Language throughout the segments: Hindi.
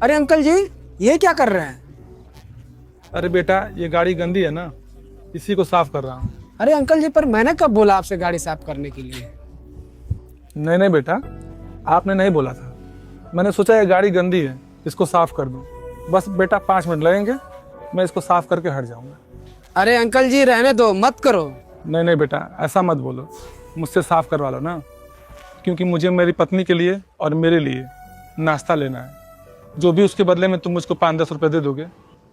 अरे अंकल जी, ये क्या कर रहे हैं? अरे बेटा, ये गाड़ी गंदी है ना, इसी को साफ कर रहा हूँ। अरे अंकल जी, पर मैंने कब बोला आपसे गाड़ी साफ करने के लिए? नहीं नहीं बेटा, आपने नहीं बोला था। मैंने सोचा ये गाड़ी गंदी है, इसको साफ कर दूँ। बस बेटा 5 मिनट लगेंगे, मैं इसको साफ करके हट जाऊँगा। अरे अंकल जी, रहने दो, मत करो। नहीं नहीं बेटा, ऐसा मत बोलो, मुझसे साफ करवा लो ना, क्योंकि मुझे मेरी पत्नी के लिए और मेरे लिए नाश्ता लेना है। जो भी उसके बदले में तुम मुझको 5-10 रुपये दे दोगे,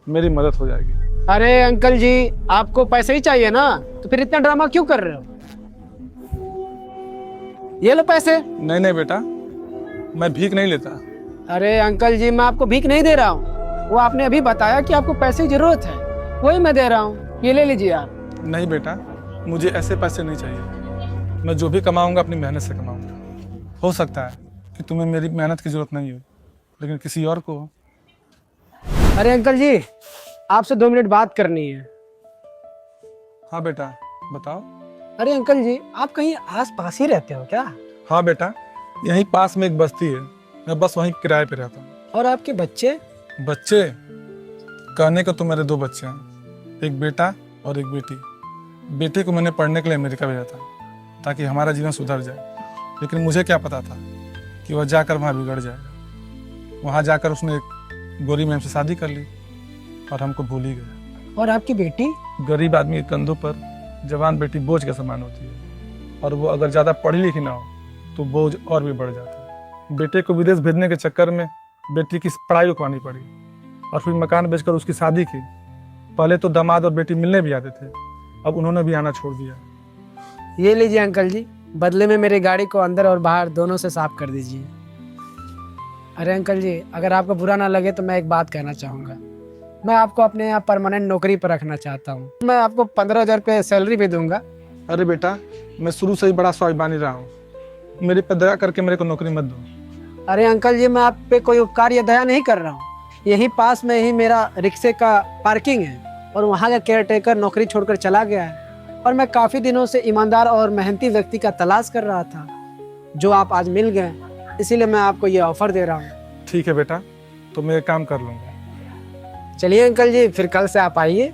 मेरी मदद हो जाएगी। अरे अंकल जी, आपको पैसे ही चाहिए ना, तो फिर इतना ड्रामा क्यों कर रहे हो? ये लो पैसे। नहीं नहीं बेटा, मैं भीख नहीं लेता। अरे अंकल जी, मैं आपको भीख नहीं दे रहा हूँ। वो आपने अभी बताया कि आपको पैसे की जरूरत है, वही मैं दे रहा हूँ। ये ले लीजिए आप। नहीं बेटा, मुझे ऐसे पैसे नहीं चाहिए। मैं जो भी कमाऊंगा अपनी मेहनत से कमाऊंगा। हो सकता है कि तुम्हें मेरी मेहनत की जरूरत नहीं हो, लेकिन किसी और को हो। अरे अंकल जी, आपसे 2 मिनट बात करनी है। हाँ बेटा, बताओ। अरे अंकल जी, आप कहीं आस पास ही रहते हो क्या? हाँ बेटा, यहीं पास में एक बस्ती है, मैं बस वहीं किराए पे रहता हूँ। और आपके बच्चे? बच्चे कहने को तो मेरे 2 बच्चे हैं, एक बेटा और एक बेटी। बेटे को मैंने पढ़ने के लिए अमेरिका भेजा था, ताकि हमारा जीवन सुधर जाए। लेकिन मुझे क्या पता था कि वह जाकर वहाँ बिगड़ जाएगा। वहाँ जाकर उसने एक गोरी मैम से शादी कर ली और हमको भूल ही गया। और आपकी बेटी? गरीब आदमी के कंधों पर जवान बेटी बोझ के समान होती है, और वो अगर ज़्यादा पढ़ी लिखी ना हो तो बोझ और भी बढ़ जाता है। बेटे को विदेश भेजने के चक्कर में बेटी की पढ़ाई रुकवानी पड़ी, और फिर मकान बेचकर उसकी शादी की। पहले तो दामाद और बेटी मिलने भी आते थे, अब उन्होंने भी आना छोड़ दिया। ये लीजिए अंकल जी, बदले में मेरी गाड़ी को अंदर और बाहर दोनों से साफ कर दीजिए। अरे अंकल जी, अगर आपको बुरा ना लगे तो मैं एक बात कहना चाहूँगा। मैं आपको अपने यहाँ परमानेंट नौकरी पर रखना चाहता हूँ। मैं आपको 15,000 रुपये सैलरी भी दूंगा। अरे बेटा, मैं शुरू से ही बड़ा स्वाभिमानी रहा हूँ, मेरे पे दया करके मेरे को नौकरी मत दो। अरे अंकल जी, मैं आप पे कोई उपकार या दया नहीं कर रहा हूँ। यहीं पास में ही मेरा रिक्शे का पार्किंग है, और वहाँ का केयरटेकर नौकरी छोड़कर चला गया है। और मैं काफ़ी दिनों से ईमानदार और मेहनती व्यक्ति का तलाश कर रहा था, जो आप आज मिल गए, इसीलिए मैं आपको ये ऑफर दे रहा हूँ। ठीक है बेटा, तो मैं ये काम कर लूँगा। चलिए अंकल जी, फिर कल से आप आइए।